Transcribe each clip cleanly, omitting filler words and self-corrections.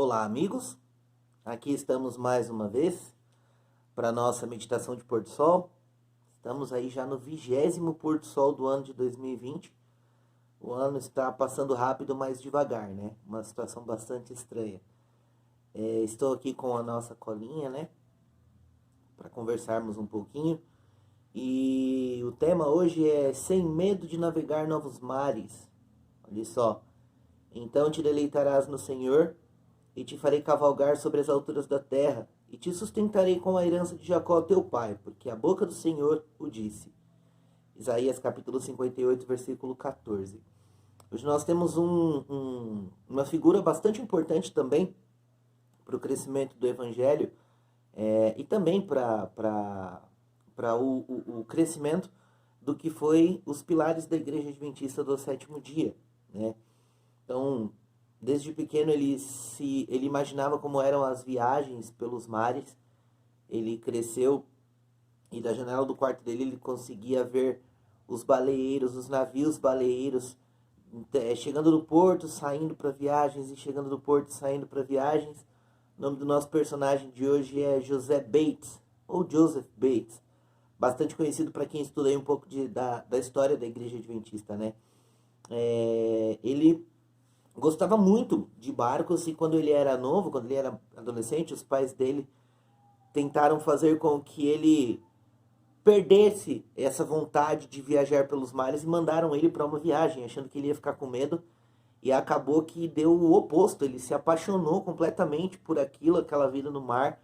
Olá, amigos. Aqui estamos mais uma vez para a nossa meditação de pôr do sol. Estamos aí já no 20º pôr do sol do ano de 2020. O ano está passando rápido, mas devagar, né? Uma situação bastante estranha. Estou aqui com a nossa colinha, né? Para conversarmos um pouquinho. E o tema hoje é Sem medo de navegar novos mares. Olha só. Então te deleitarás no Senhor e te farei cavalgar sobre as alturas da terra, e te sustentarei com a herança de Jacó teu pai, porque a boca do Senhor o disse. Isaías capítulo 58, versículo 14. Hoje nós temos uma figura bastante importante também para o crescimento do Evangelho e também para o crescimento do que foi os pilares da Igreja Adventista do Sétimo Dia, né? Então, desde pequeno ele imaginava como eram as viagens pelos mares. Ele cresceu e da janela do quarto dele ele conseguia ver os baleeiros, os navios baleeiros, chegando do porto, saindo para viagens, e chegando do porto, saindo para viagens. O nome do nosso personagem de hoje é José Bates, ou Joseph Bates, bastante conhecido para quem estuda aí um pouco da história da Igreja Adventista, né? Ele gostava muito de barcos e quando ele era novo, quando ele era adolescente, os pais dele tentaram fazer com que ele perdesse essa vontade de viajar pelos mares e mandaram ele para uma viagem, achando que ele ia ficar com medo, e acabou que deu o oposto. Ele se apaixonou completamente por aquela vida no mar,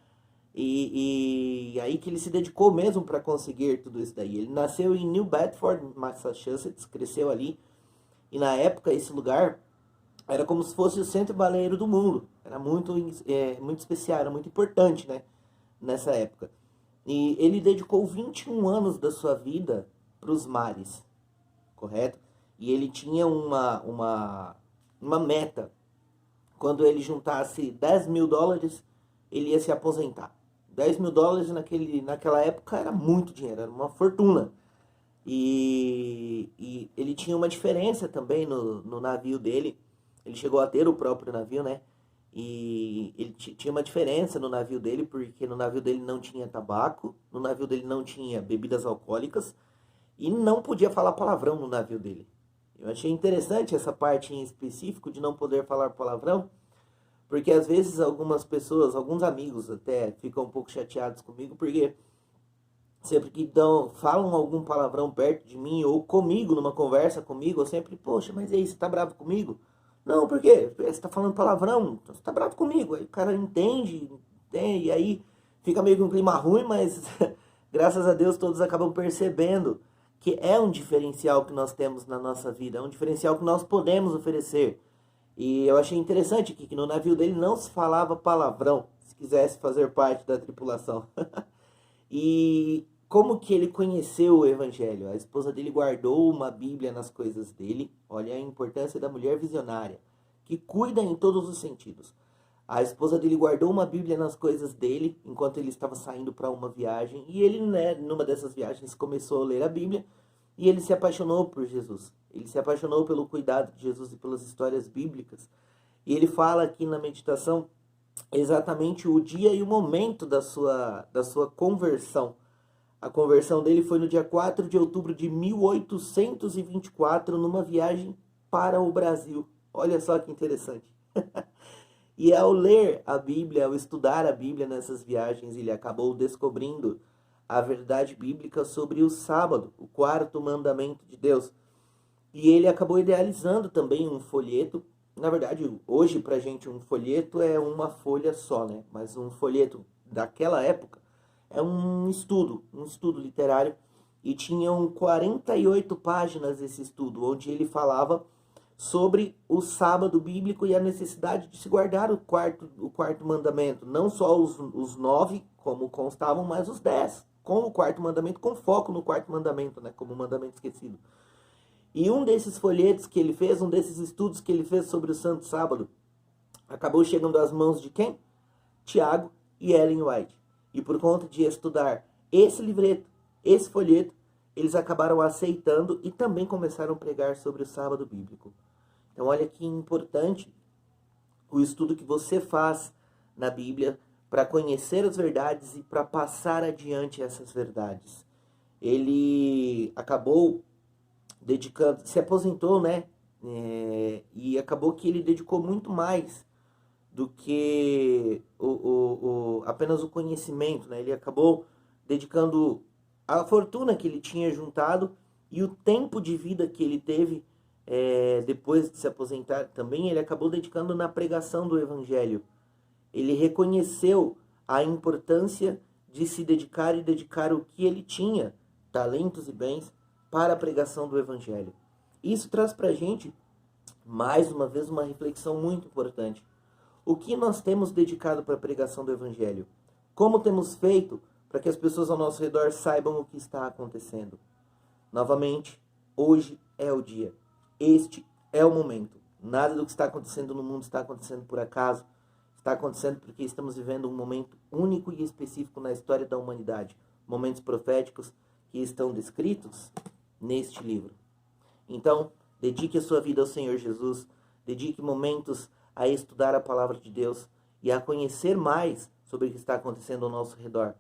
e aí que ele se dedicou mesmo para conseguir tudo isso daí. Ele nasceu em New Bedford, Massachusetts, cresceu ali, e na época esse lugar era como se fosse o centro baleeiro do mundo. Era muito especial, era muito importante, né? Nessa época. E ele dedicou 21 anos da sua vida para os mares, correto? E ele tinha uma meta. Quando ele juntasse $10.000, ele ia se aposentar. $10.000 naquela época era muito dinheiro, era uma fortuna. E ele tinha uma diferença também no navio dele. Ele chegou a ter o próprio navio, né? E ele tinha uma diferença no navio dele, porque no navio dele não tinha tabaco, no navio dele não tinha bebidas alcoólicas e não podia falar palavrão no navio dele. Eu achei interessante essa parte em específico de não poder falar palavrão, porque às vezes algumas pessoas, alguns amigos até, ficam um pouco chateados comigo, porque sempre que falam algum palavrão perto de mim ou comigo, numa conversa comigo, eu sempre, poxa, mas e aí, você tá bravo comigo? Não, por quê? Você tá falando palavrão, você tá bravo comigo. Aí o cara entende, e aí fica meio que um clima ruim, mas graças a Deus todos acabam percebendo que é um diferencial que nós temos na nossa vida, é um diferencial que nós podemos oferecer. E eu achei interessante que no navio dele não se falava palavrão, se quisesse fazer parte da tripulação. E como que ele conheceu o Evangelho? A esposa dele guardou uma Bíblia nas coisas dele. Olha a importância da mulher visionária, que cuida em todos os sentidos. A esposa dele guardou uma Bíblia nas coisas dele, enquanto ele estava saindo para uma viagem. E ele, né, numa dessas viagens, começou a ler a Bíblia. E ele se apaixonou por Jesus. Ele se apaixonou pelo cuidado de Jesus e pelas histórias bíblicas. E ele fala aqui na meditação exatamente o dia e o momento da sua conversão. A conversão dele foi no dia 4 de outubro de 1824, numa viagem para o Brasil. Olha só que interessante. E ao ler a Bíblia, ao estudar a Bíblia nessas viagens, ele acabou descobrindo a verdade bíblica sobre o sábado, o quarto mandamento de Deus. E ele acabou idealizando também um folheto. Na verdade, hoje pra gente um folheto é uma folha só, né? Mas um folheto daquela época é um estudo literário. E tinham 48 páginas esse estudo, onde ele falava sobre o sábado bíblico e a necessidade de se guardar o quarto mandamento. Não só os 9, como constavam, mas os 10, com o quarto mandamento, com foco no quarto mandamento, né? Como mandamento esquecido. E um desses folhetos que ele fez, um desses estudos que ele fez sobre o Santo Sábado, acabou chegando às mãos de quem? Tiago e Ellen White. E por conta de estudar esse livreto, esse folheto, eles acabaram aceitando e também começaram a pregar sobre o sábado bíblico. Então olha que importante o estudo que você faz na Bíblia para conhecer as verdades e para passar adiante essas verdades. Ele acabou dedicando, se aposentou, né? E acabou que ele dedicou muito mais do que apenas o conhecimento, né? Ele acabou dedicando a fortuna que ele tinha juntado e o tempo de vida que ele teve depois de se aposentar também, ele acabou dedicando na pregação do Evangelho. Ele reconheceu a importância de se dedicar e dedicar o que ele tinha, talentos e bens, para a pregação do Evangelho. Isso traz para a gente, mais uma vez, uma reflexão muito importante. O que nós temos dedicado para a pregação do Evangelho? Como temos feito para que as pessoas ao nosso redor saibam o que está acontecendo? Novamente, hoje é o dia. Este é o momento. Nada do que está acontecendo no mundo está acontecendo por acaso. Está acontecendo porque estamos vivendo um momento único e específico na história da humanidade. Momentos proféticos que estão descritos neste livro. Então, dedique a sua vida ao Senhor Jesus. Dedique momentos a estudar a palavra de Deus e a conhecer mais sobre o que está acontecendo ao nosso redor.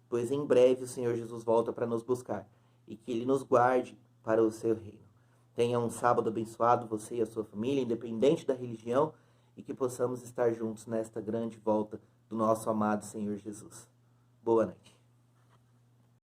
Pois em breve o Senhor Jesus volta para nos buscar. E que Ele nos guarde para o seu reino. Tenha um sábado abençoado, você e a sua família, independente da religião, e que possamos estar juntos nesta grande volta do nosso amado Senhor Jesus. Boa noite.